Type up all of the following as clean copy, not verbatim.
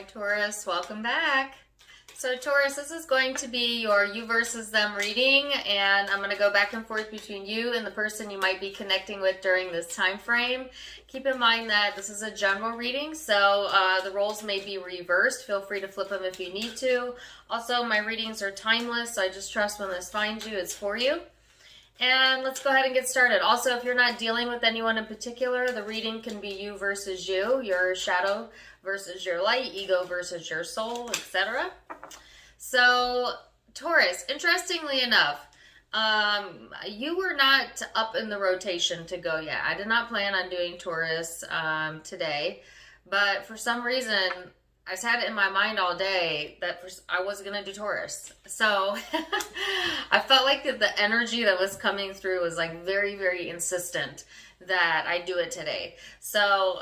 Taurus, welcome back. So Taurus, this is going to be your you versus them reading, and I'm going to go back and forth between you and the person you might be connecting with during this time frame. Keep in mind that this is a general reading, so the roles may be reversed. Feel free to flip them if you need to. Also, my readings are timeless, so I just trust when this finds you, it's for you. And let's go ahead and get started. Also, if you're not dealing with anyone in particular, the reading can be you versus you, your shadow versus your light, ego versus your soul, etc. So, Taurus, interestingly enough, you were not up in the rotation to go yet. I did not plan on doing Taurus today, but for some reason, I just had it in my mind all day that I was going to do Taurus. So I felt like the energy that was coming through was like very, very insistent that I do it today. So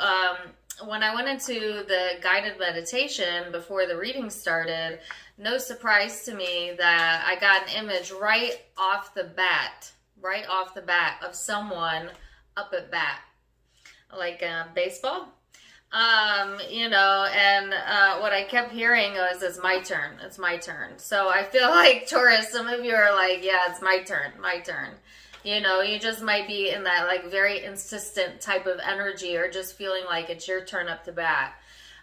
when I went into the guided meditation before the reading started, no surprise to me that I got an image right off the bat of someone up at bat, like baseball. What I kept hearing was, it's my turn. So I feel like, Taurus, some of you are like, yeah, it's my turn. You know, you just might be in that like very insistent type of energy, or just feeling like it's your turn up to bat.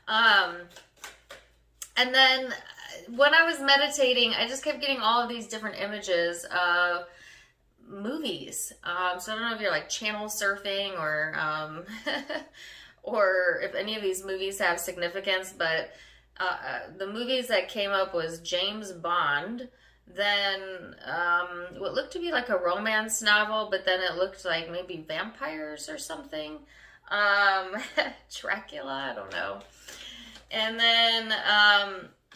And then when I was meditating, I just kept getting all of these different images of movies. So I don't know if you're like channel surfing or, or if any of these movies have significance, but the movies that came up was James Bond, then what looked to be like a romance novel, but then it looked like maybe vampires or something. Dracula, I don't know. And then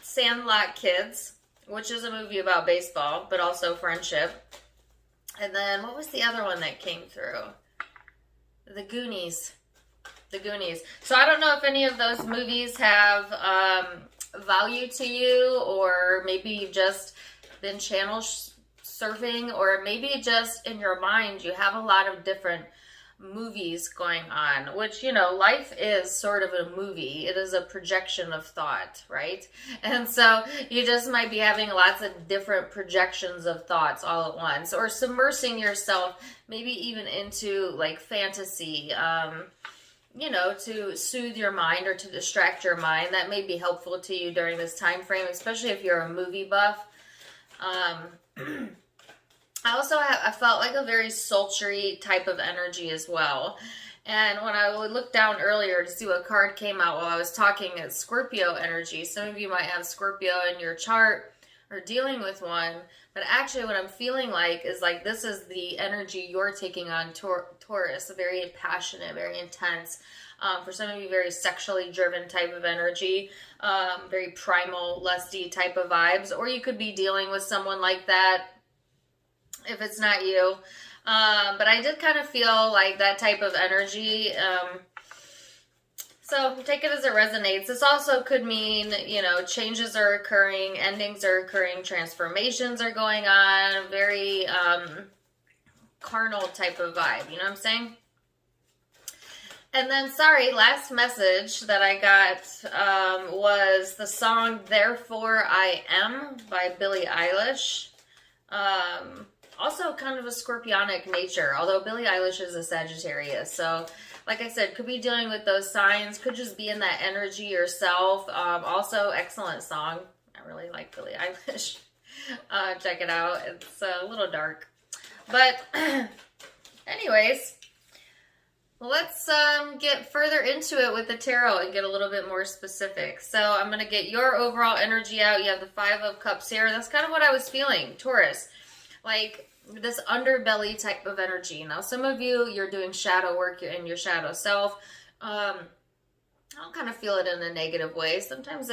Sandlot Kids, which is a movie about baseball, but also friendship. And then what was the other one that came through? The Goonies. So I don't know if any of those movies have value to you, or maybe you've just been channel surfing, or maybe just in your mind you have a lot of different movies going on, which, you know, life is sort of a movie. It is a projection of thought, right? And so you just might be having lots of different projections of thoughts all at once, or submersing yourself maybe even into like fantasy, you know, to soothe your mind or to distract your mind. That may be helpful to you during this time frame, especially if you're a movie buff. I felt like a very sultry type of energy as well. And when I looked down earlier to see what card came out while I was talking, it's Scorpio energy. Some of you might have Scorpio in your chart or dealing with one, but actually what I'm feeling like is like this is the energy you're taking on, Taurus, a very passionate, very intense, for some of you very sexually driven type of energy, very primal, lusty type of vibes, or you could be dealing with someone like that if it's not you. But I did kind of feel like that type of energy. So take it as it resonates. This also could mean, you know, changes are occurring, endings are occurring, transformations are going on, very carnal type of vibe, you know what I'm saying? And then, sorry, last message that I got was the song Therefore I Am by Billie Eilish. Also kind of a scorpionic nature, although Billie Eilish is a Sagittarius. So, like I said, could be dealing with those signs, could just be in that energy yourself. Also, excellent song. I really like Billie Eilish. Check it out. It's a little dark. But anyways, let's get further into it with the tarot and get a little bit more specific. So I'm going to get your overall energy out. You have the Five of Cups here. That's kind of what I was feeling, Taurus. Like this underbelly type of energy. Now, some of you, you're doing shadow work, you're in your shadow self. I don't kind of feel it in a negative way. Sometimes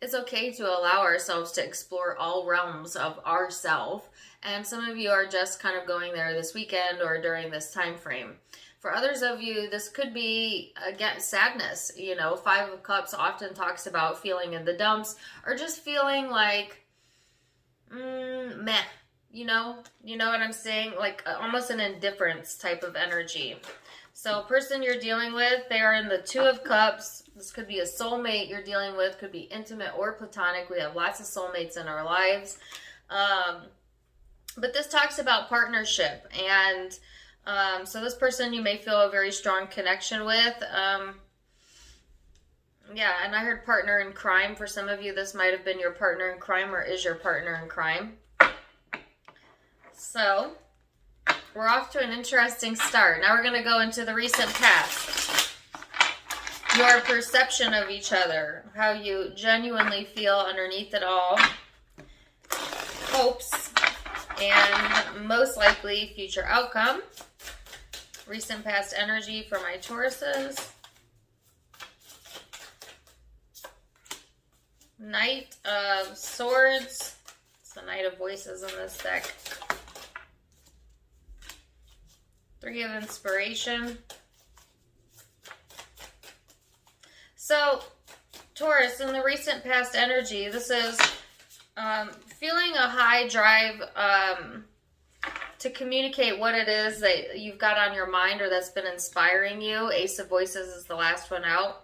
it's okay to allow ourselves to explore all realms of ourself. And some of you are just kind of going there this weekend or during this time frame. For others of you, this could be, again, sadness. You know, Five of Cups often talks about feeling in the dumps, or just feeling like, meh. You know what I'm saying? Like almost an indifference type of energy. So person you're dealing with, they are in the Two of Cups. This could be a soulmate you're dealing with, could be intimate or platonic. We have lots of soulmates in our lives. But this talks about partnership. And so this person you may feel a very strong connection with. Yeah, and I heard partner in crime. For some of you, this might have been your partner in crime or is your partner in crime. So we're off to an interesting start. Now we're going to go into the recent past. Your perception of each other, how you genuinely feel underneath it all, hopes, and most likely future outcome. Recent past energy for my Tauruses. Knight of Swords. It's the Knight of Voices in this deck. Three of Inspiration. So, Taurus, in the recent past energy, this is feeling a high drive to communicate what it is that you've got on your mind or that's been inspiring you. Ace of Voices is the last one out.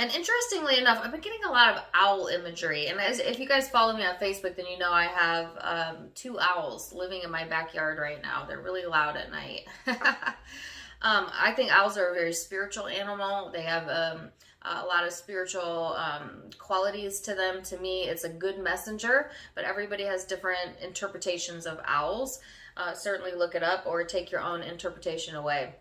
And interestingly enough, I've been getting a lot of owl imagery. And if you guys follow me on Facebook, then you know I have 2 owls living in my backyard right now. They're really loud at night. I think owls are a very spiritual animal. They have a lot of spiritual qualities to them. To me, it's a good messenger, but everybody has different interpretations of owls. Certainly look it up or take your own interpretation away.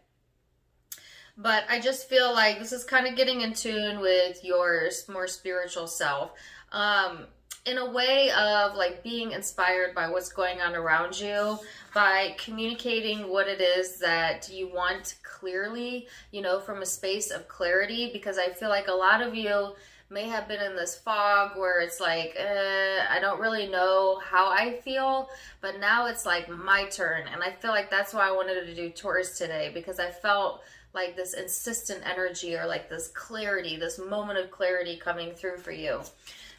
But I just feel like this is kind of getting in tune with your more spiritual self. In a way of like being inspired by what's going on around you, by communicating what it is that you want clearly, you know, from a space of clarity. Because I feel like a lot of you may have been in this fog where it's like, I don't really know how I feel, but now it's like my turn. And I feel like that's why I wanted to do Taurus today, because I felt like this insistent energy or like this clarity, this moment of clarity coming through for you.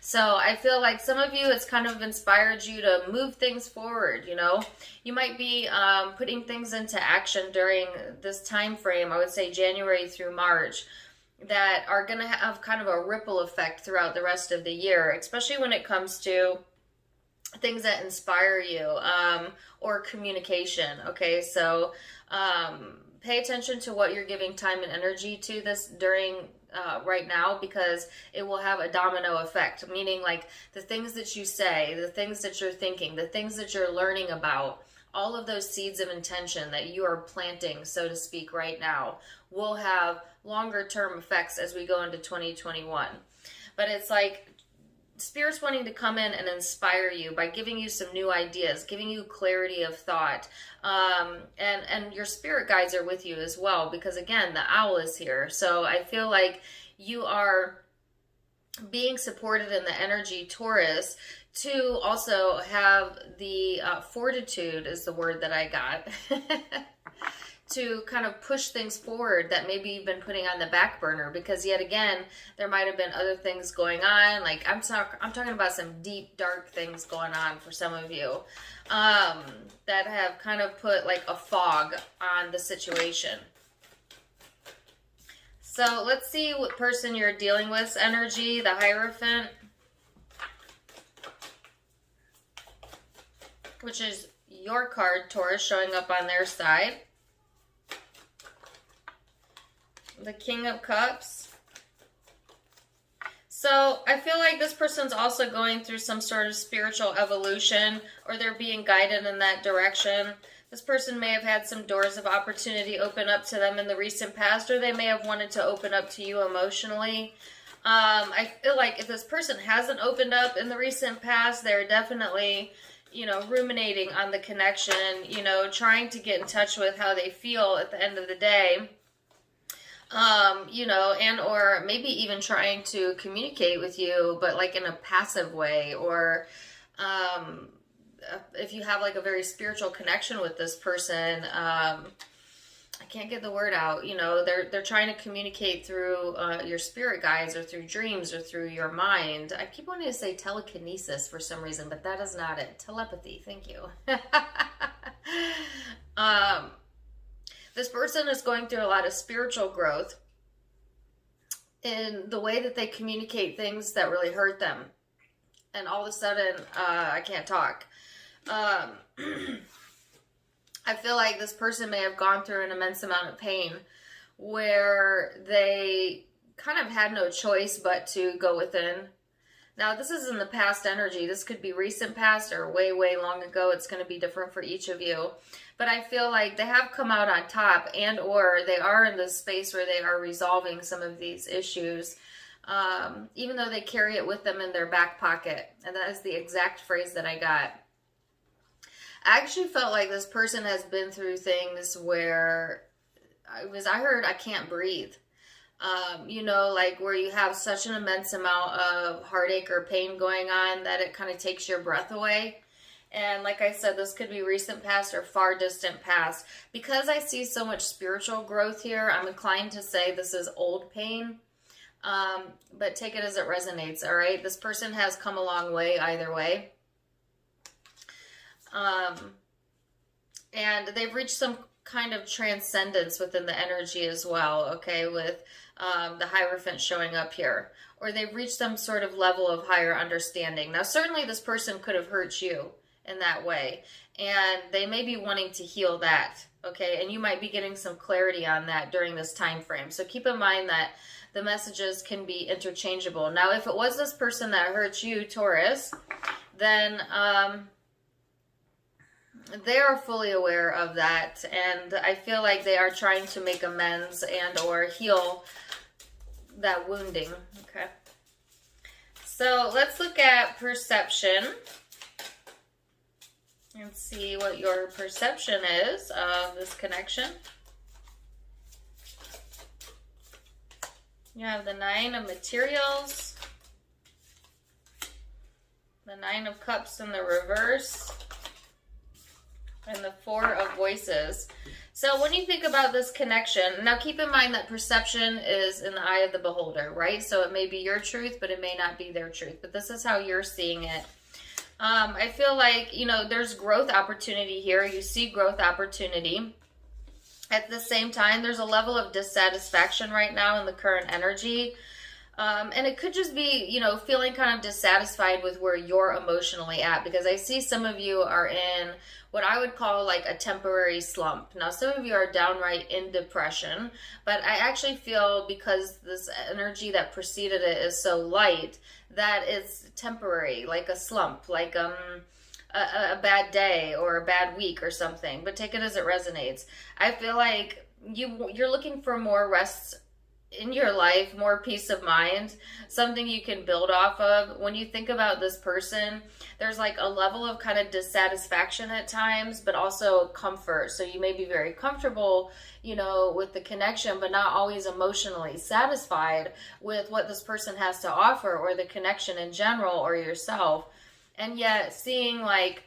So I feel like some of you, it's kind of inspired you to move things forward, you know. You might be putting things into action during this time frame, I would say January through March, that are going to have kind of a ripple effect throughout the rest of the year, especially when it comes to things that inspire you or communication. Okay, so pay attention to what you're giving time and energy to this during right now, because it will have a domino effect, meaning like the things that you say, the things that you're thinking, the things that you're learning about, all of those seeds of intention that you are planting, so to speak, right now will have longer term effects as we go into 2021. But it's like Spirit's wanting to come in and inspire you by giving you some new ideas, giving you clarity of thought. And your spirit guides are with you as well, because again, the owl is here. So I feel like you are being supported in the energy, Taurus, to also have the fortitude is the word that I got. To kind of push things forward that maybe you've been putting on the back burner, because yet again, there might have been other things going on. Like I'm talking about some deep, dark things going on for some of you that have kind of put like a fog on the situation. So let's see what person you're dealing with. Energy, the Hierophant, which is your card, Taurus, showing up on their side. The King of Cups. So I feel like this person's also going through some sort of spiritual evolution, or they're being guided in that direction. This person may have had some doors of opportunity open up to them in the recent past, or they may have wanted to open up to you emotionally. I feel like if this person hasn't opened up in the recent past, they're definitely, you know, ruminating on the connection, you know, trying to get in touch with how they feel at the end of the day. You know, and or maybe even trying to communicate with you, but like in a passive way, or if you have like a very spiritual connection with this person, I can't get the word out, you know, they're trying to communicate through your spirit guides or through dreams or through your mind. I keep wanting to say telekinesis for some reason, but that is not it. Telepathy, thank you. This person is going through a lot of spiritual growth in the way that they communicate things that really hurt them. And all of a sudden, I can't talk. I feel like this person may have gone through an immense amount of pain where they kind of had no choice but to go within. Now, this is in the past energy. This could be recent past or way, way long ago. It's going to be different for each of you. But I feel like they have come out on top, and or they are in this space where they are resolving some of these issues, even though they carry it with them in their back pocket. And that is the exact phrase that I got. I actually felt like this person has been through things where I heard I can't breathe. You know, like where you have such an immense amount of heartache or pain going on that it kind of takes your breath away. And like I said, this could be recent past or far distant past. Because I see so much spiritual growth here, I'm inclined to say this is old pain. But take it as it resonates, all right? This person has come a long way either way. And they've reached some kind of transcendence within the energy as well, okay, with the Hierophant showing up here. Or they've reached some sort of level of higher understanding. Now, certainly this person could have hurt you in that way, and they may be wanting to heal that, okay, and you might be getting some clarity on that during this time frame. So keep in mind that the messages can be interchangeable. Now, if it was this person that hurt you, Taurus, then they are fully aware of that, and I feel like they are trying to make amends and or heal that wounding. Okay, so let's look at perception and see what your perception is of this connection. You have the Nine of Materials, the Nine of Cups in the reverse, and the Four of Voices. So when you think about this connection, now keep in mind that perception is in the eye of the beholder, right? So it may be your truth, but it may not be their truth. But this is how you're seeing it. I feel like, you know, there's growth opportunity here. You see growth opportunity. At the same time, there's a level of dissatisfaction right now in the current energy. And it could just be, you know, feeling kind of dissatisfied with where you're emotionally at, because I see some of you are in what I would call like a temporary slump. Now, some of you are downright in depression, but I actually feel because this energy that preceded it is so light that it's temporary, like a slump, like a bad day or a bad week or something, but take it as it resonates. I feel like you're looking for more rest in your life, more peace of mind, something you can build off of. When you think about this person, there's like a level of kind of dissatisfaction at times, but also comfort. So you may be very comfortable, you know, with the connection, but not always emotionally satisfied with what this person has to offer or the connection in general or yourself. And yet seeing like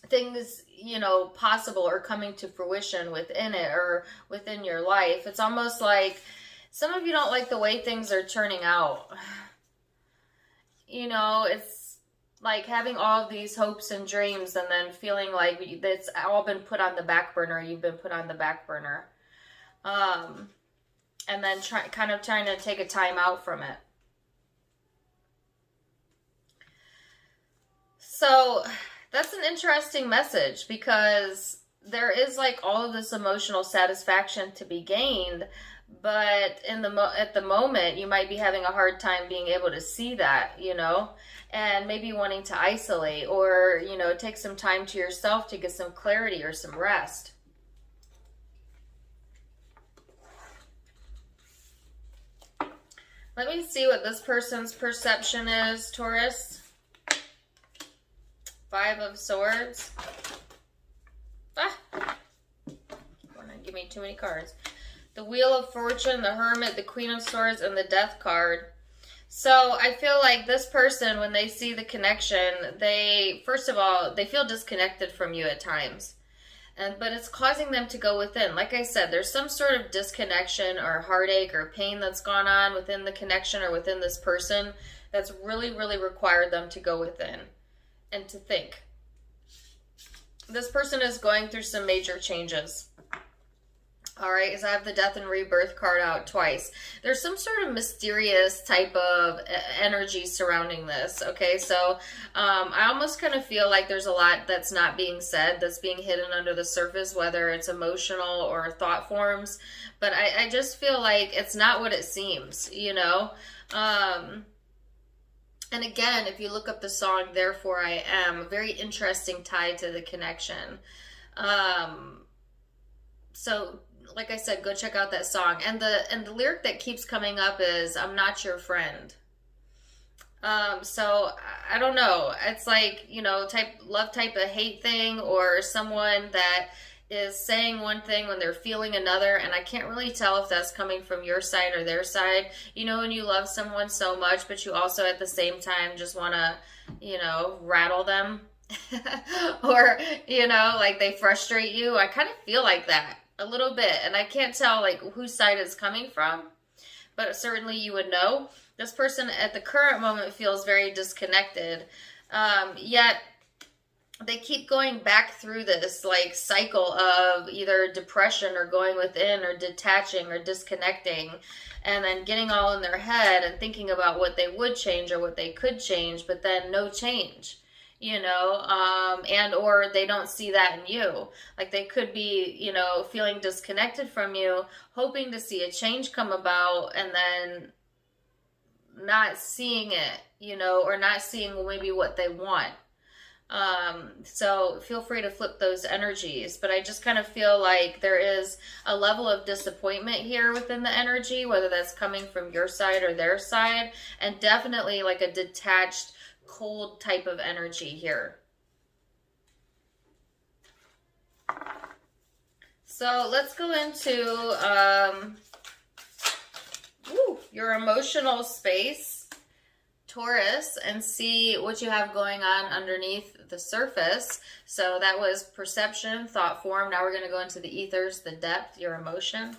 things, you know, possible or coming to fruition within it or within your life. It's almost like some of you don't like the way things are turning out. You know, it's like having all of these hopes and dreams and then feeling like it's all been put on the back burner. You've been put on the back burner. And then trying to take a time out from it. So that's an interesting message, because there is like all of this emotional satisfaction to be gained, but at the moment you might be having a hard time being able to see that, you know, and maybe wanting to isolate or, you know, take some time to yourself to get some clarity or some rest. Let me see what this person's perception is, Taurus. Five of Swords. Give me too many cards. The Wheel of Fortune, the Hermit, the Queen of Swords, and the Death card. So I feel like this person, when they see the connection, first of all, they feel disconnected from you at times. But it's causing them to go within. Like I said, there's some sort of disconnection or heartache or pain that's gone on within the connection or within this person that's really, really required them to go within and to think. This person is going through some major changes. All right, because I have the death and rebirth card out twice. There's some sort of mysterious type of energy surrounding this. Okay, so I almost kind of feel like there's a lot that's not being said, that's being hidden under the surface, whether it's emotional or thought forms. But I just feel like it's not what it seems, you know? And again, if you look up the song "Therefore I Am," a very interesting tie to the connection. So like I said, go check out that song. And the lyric that keeps coming up is "I'm not your friend." So I don't know. It's like, you know, type of hate thing, or someone that is saying one thing when they're feeling another, and I can't really tell if that's coming from your side or their side. You know, when you love someone so much, but you also at the same time just want to, you know, rattle them. Or, you know, like they frustrate you. I kind of feel like that a little bit, and I can't tell like whose side it's coming from, but certainly you would know. This person at the current moment feels very disconnected, yet they keep going back through this like cycle of either depression or going within or detaching or disconnecting, and then getting all in their head and thinking about what they would change or what they could change, but then no change, you know, and or they don't see that in you. Like they could be, you know, feeling disconnected from you, hoping to see a change come about, and then not seeing it, you know, or not seeing maybe what they want. So feel free to flip those energies, but I just kind of feel like there is a level of disappointment here within the energy, whether that's coming from your side or their side, and definitely like a detached, cold type of energy here. So let's go into your emotional space, Taurus, and see what you have going on underneath the surface. So that was perception, thought form. Now we're going to go into the ethers, the depth, your emotion.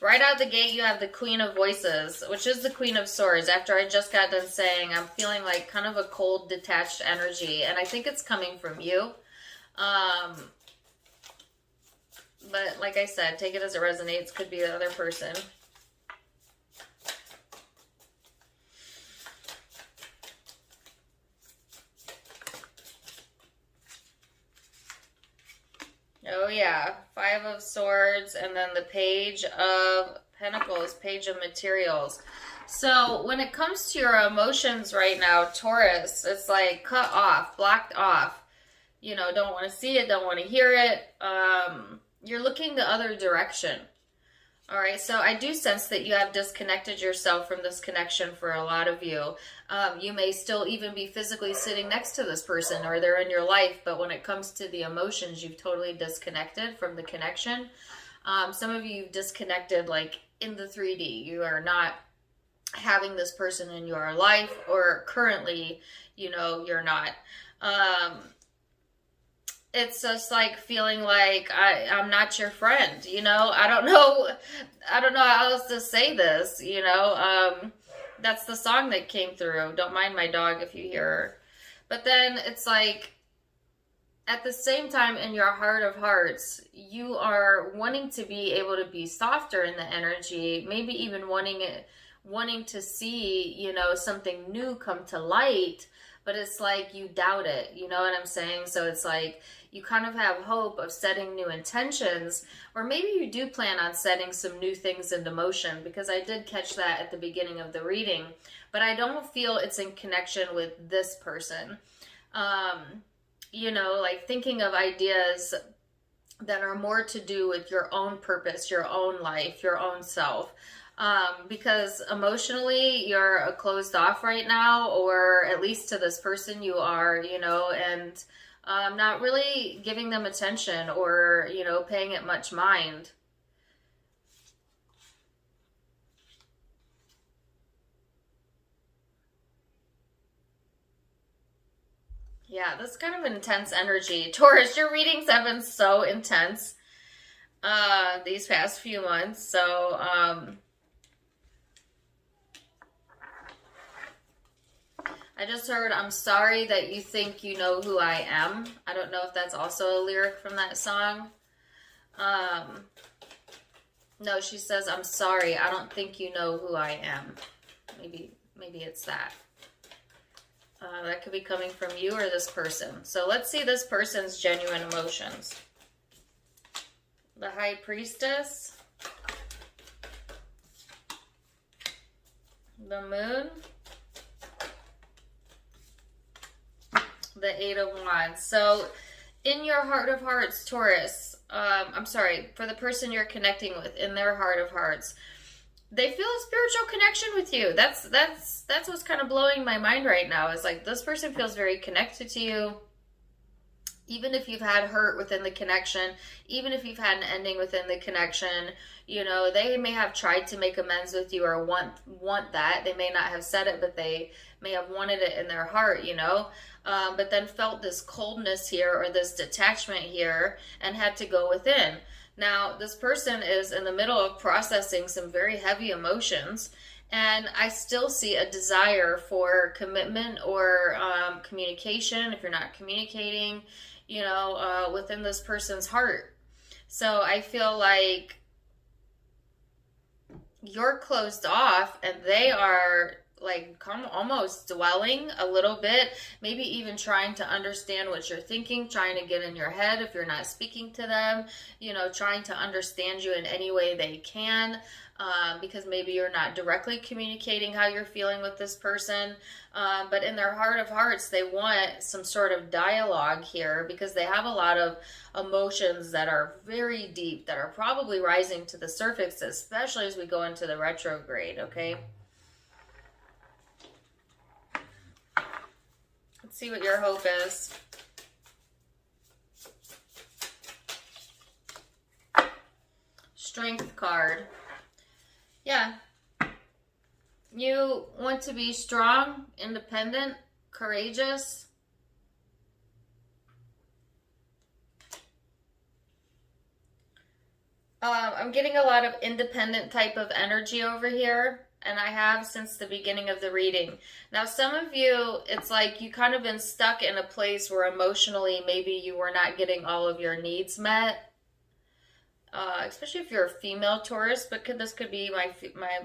Right out the gate, you have the Queen of Voices, which is the Queen of Swords. After I just got done saying, I'm feeling like kind of a cold, detached energy, and I think it's coming from you. But like I said, take it as it resonates. Could be the other person. Oh yeah, Five of Swords, and then the Page of Pentacles, Page of Materials. So when it comes to your emotions right now, Taurus, it's like cut off, blocked off. You know, don't want to see it, don't want to hear it. You're looking the other direction. All right, so I do sense that you have disconnected yourself from this connection for a lot of you. You may still even be physically sitting next to this person, or they're in your life, but when it comes to the emotions, you've totally disconnected from the connection. Some of you disconnected like in the 3D. You are not having this person in your life, or currently, you know, you're not. It's just like feeling like I'm not your friend, you know. I don't know how else to say this, you know. That's the song that came through. Don't mind my dog if you hear her. But then it's like, at the same time, in your heart of hearts, you are wanting to be able to be softer in the energy, maybe even wanting to see, you know, something new come to light, but it's like you doubt it, you know what I'm saying? So it's like you kind of have hope of setting new intentions, or maybe you do plan on setting some new things into motion, because I did catch that at the beginning of the reading, but I don't feel it's in connection with this person. You know, like thinking of ideas that are more to do with your own purpose, your own life, your own self. Because emotionally you're closed off right now, or at least to this person you are, you know, and not really giving them attention, or, you know, paying it much mind. Yeah, that's kind of intense energy. Taurus, your readings have been so intense these past few months. So, I just heard, I'm sorry that you think you know who I am. I don't know if that's also a lyric from that song. No, she says, I'm sorry. I don't think you know who I am. Maybe it's that. That could be coming from you or this person. So let's see this person's genuine emotions. The High Priestess. The Moon. The Eight of Wands. So in your heart of hearts, Taurus, I'm sorry, for the person you're connecting with, in their heart of hearts, they feel a spiritual connection with you. That's what's kind of blowing my mind right now. Is like this person feels very connected to you. Even if you've had hurt within the connection, even if you've had an ending within the connection, you know, they may have tried to make amends with you or want that. They may not have said it, but they may have wanted it in their heart, you know, but then felt this coldness here or this detachment here and had to go within. Now, this person is in the middle of processing some very heavy emotions, and I still see a desire for commitment or communication if you're not communicating, you know, within this person's heart. So I feel like you're closed off and they are like almost dwelling a little bit, maybe even trying to understand what you're thinking, trying to get in your head if you're not speaking to them, you know, trying to understand you in any way they can, because maybe you're not directly communicating how you're feeling with this person, but in their heart of hearts, they want some sort of dialogue here because they have a lot of emotions that are very deep, that are probably rising to the surface, especially as we go into the retrograde, okay? Let's see what your hope is. Strength card. Yeah. You want to be strong, independent, courageous. I'm getting a lot of independent type of energy over here. And I have since the beginning of the reading. Now, some of you, it's like you kind of been stuck in a place where emotionally maybe you were not getting all of your needs met. Especially if you're a female Taurus, but this could be my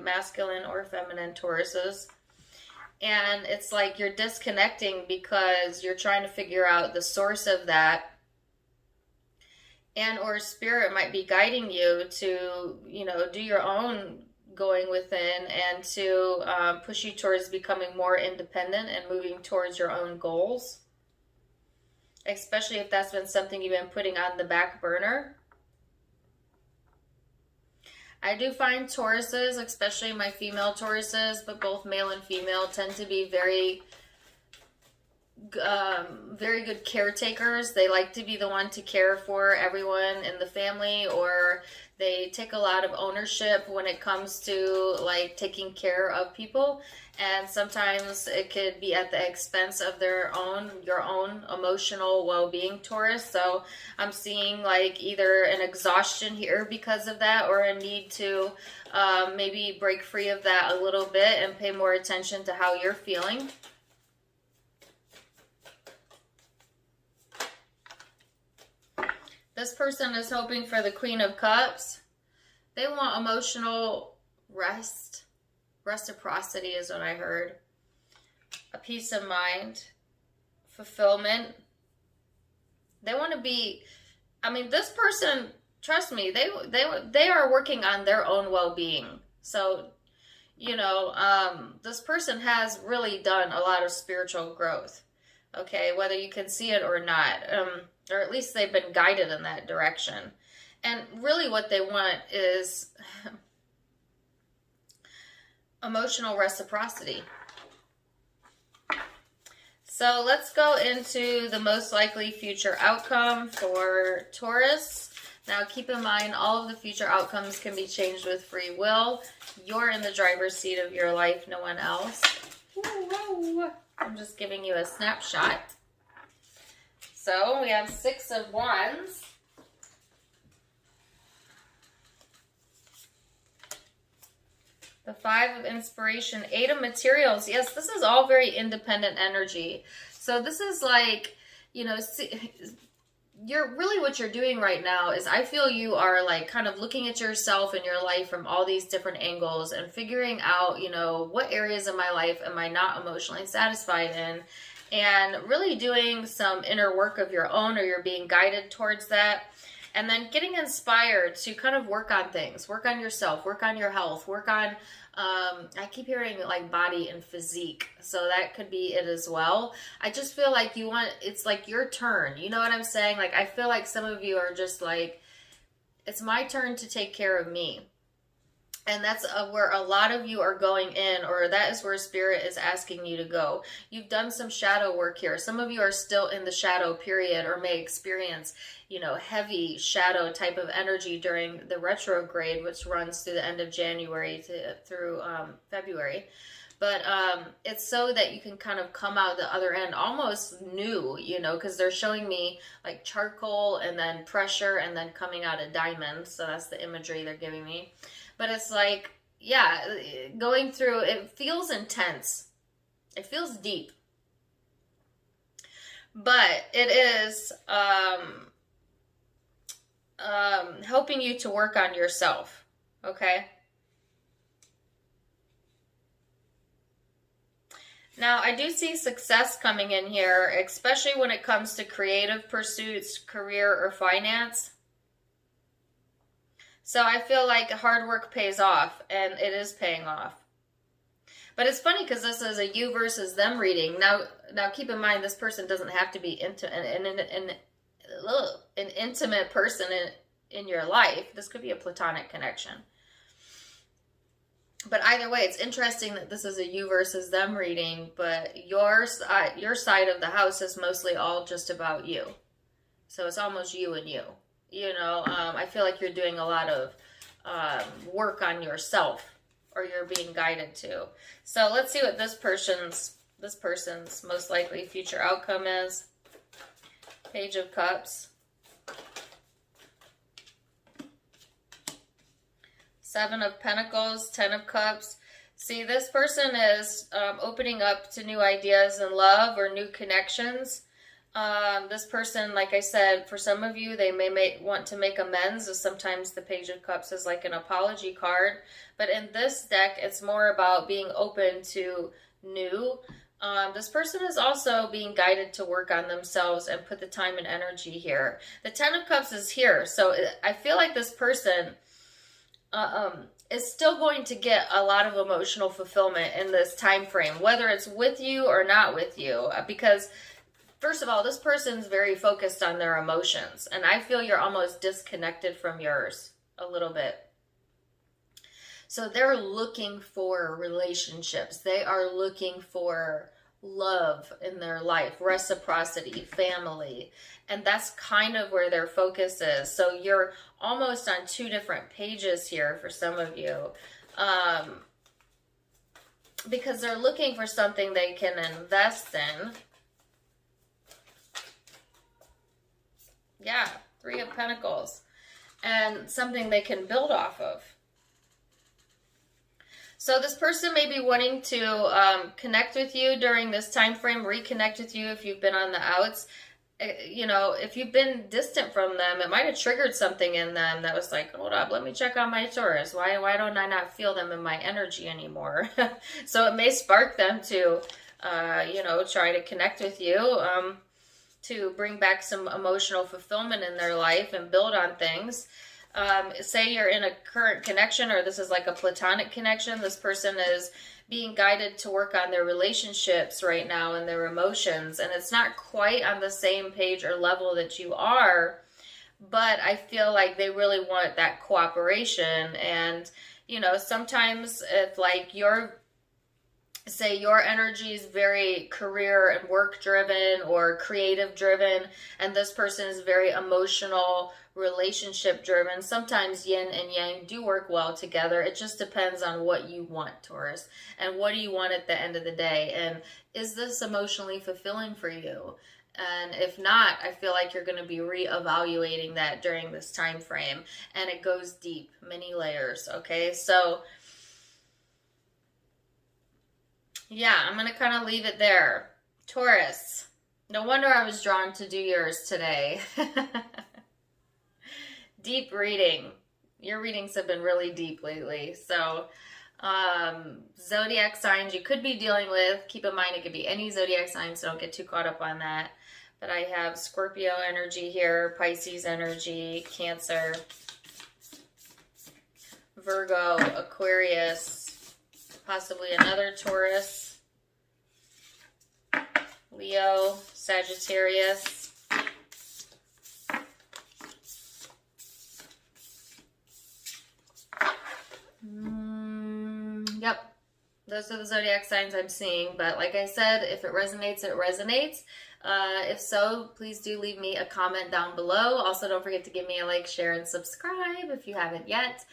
masculine or feminine Tauruses. And it's like you're disconnecting because you're trying to figure out the source of that. And or spirit might be guiding you to, you know, do your own going within and to push you towards becoming more independent and moving towards your own goals, especially if that's been something you've been putting on the back burner. I do find Tauruses, especially my female Tauruses, but both male and female, tend to be very good caretakers. They like to be the one to care for everyone in the family, or they take a lot of ownership when it comes to like taking care of people, and sometimes it could be at the expense of your own emotional well-being, Taurus. So I'm seeing like either an exhaustion here because of that, or a need to maybe break free of that a little bit and pay more attention to how you're feeling. This person is hoping for the Queen of Cups. They want emotional rest. Reciprocity is what I heard. A peace of mind. Fulfillment. They want to be, I mean, this person, trust me, they are working on their own well-being. So, you know, this person has really done a lot of spiritual growth. Okay, whether you can see it or not. Or at least they've been guided in that direction. And really what they want is emotional reciprocity. So let's go into the most likely future outcome for Taurus. Now keep in mind, all of the future outcomes can be changed with free will. You're in the driver's seat of your life, no one else. Ooh, I'm just giving you a snapshot. So we have 6 of Wands. The 5 of Inspiration, 8 of Materials. Yes, this is all very independent energy. So this is like, you know, you're really, what you're doing right now is, I feel you are like kind of looking at yourself and your life from all these different angles and figuring out, you know, what areas of my life am I not emotionally satisfied in, and really doing some inner work of your own, or you're being guided towards that. And then getting inspired to kind of work on things, work on yourself, work on your health, work on, I keep hearing like body and physique. So that could be it as well. I just feel like it's like your turn. You know what I'm saying? Like, I feel like some of you are just like, it's my turn to take care of me. And that's where a lot of you are going in, or that is where Spirit is asking you to go. You've done some shadow work here. Some of you are still in the shadow period, or may experience, you know, heavy shadow type of energy during the retrograde, which runs through the end of January through February. But it's so that you can kind of come out the other end almost new, you know, because they're showing me like charcoal and then pressure and then coming out a diamond. So that's the imagery they're giving me. But it's like, yeah, going through, it feels intense. It feels deep. But it is helping you to work on yourself, okay? Now, I do see success coming in here, especially when it comes to creative pursuits, career, or finance. So I feel like hard work pays off, and it is paying off. But it's funny because this is a you versus them reading. Now keep in mind, this person doesn't have to be an intimate person in your life. This could be a platonic connection. But either way, it's interesting that this is a you versus them reading, but your side of the house is mostly all just about you. So it's almost you and you. You know, I feel like you're doing a lot of work on yourself, or you're being guided to. So let's see what this person's most likely future outcome is. Page of Cups. Seven of Pentacles, Ten of Cups. See, this person is opening up to new ideas in love or new connections. This person, like I said, for some of you, they may want to make amends, as sometimes the Page of Cups is like an apology card. But in this deck, it's more about being open to new. This person is also being guided to work on themselves and put the time and energy here. The Ten of Cups is here. So I feel like this person is still going to get a lot of emotional fulfillment in this time frame, whether it's with you or not with you, because first of all, this person's very focused on their emotions, and I feel you're almost disconnected from yours a little bit. So they're looking for relationships. They are looking for love in their life, reciprocity, family, and that's kind of where their focus is. So you're almost on two different pages here for some of you, because they're looking for something they can invest in. Yeah, Three of Pentacles. And something they can build off of. So this person may be wanting to connect with you during this time frame, reconnect with you if you've been on the outs. You know, if you've been distant from them, it might have triggered something in them that was like, hold up, let me check on my Taurus. Why don't I not feel them in my energy anymore? So it may spark them to, you know, try to connect with you. To bring back some emotional fulfillment in their life and build on things. Say you're in a current connection, or this is like a platonic connection. This person is being guided to work on their relationships right now and their emotions. And it's not quite on the same page or level that you are, but I feel like they really want that cooperation. And, you know, sometimes if like say your energy is very career and work driven or creative driven, and this person is very emotional, relationship driven, sometimes yin and yang do work well together. It just depends on what you want, Taurus, and what do you want at the end of the day, and is this emotionally fulfilling for you? And if not, I feel like you're going to be reevaluating that during this time frame, and it goes deep, many layers. Okay, so yeah, I'm going to kind of leave it there. Taurus, No wonder I was drawn to do yours today. Deep reading. Your readings have been really deep lately. So, zodiac signs you could be dealing with. Keep in mind it could be any zodiac sign, so don't get too caught up on that. But I have Scorpio energy here, Pisces energy, Cancer, Virgo, Aquarius, possibly another Taurus, Leo, Sagittarius, yep, those are the zodiac signs I'm seeing. But like I said, if it resonates, it resonates. If so, please do leave me a comment down below. Also, don't forget to give me a like, share, and subscribe if you haven't yet.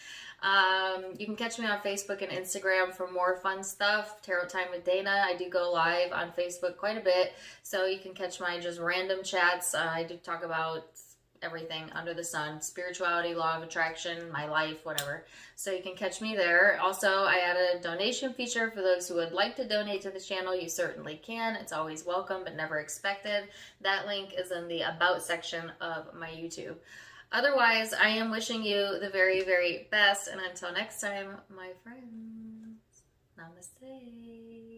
You can catch me on Facebook and Instagram for more fun stuff. Tarot Time with Dana. I do go live on Facebook quite a bit, so you can catch my just random chats. I do talk about everything under the sun, spirituality, law of attraction, my life, whatever. So you can catch me there. Also, I added a donation feature for those who would like to donate to the channel. You certainly can. It's always welcome, but never expected. That link is in the About section of my YouTube. Otherwise, I am wishing you the very, very best. And until next time, my friends, namaste.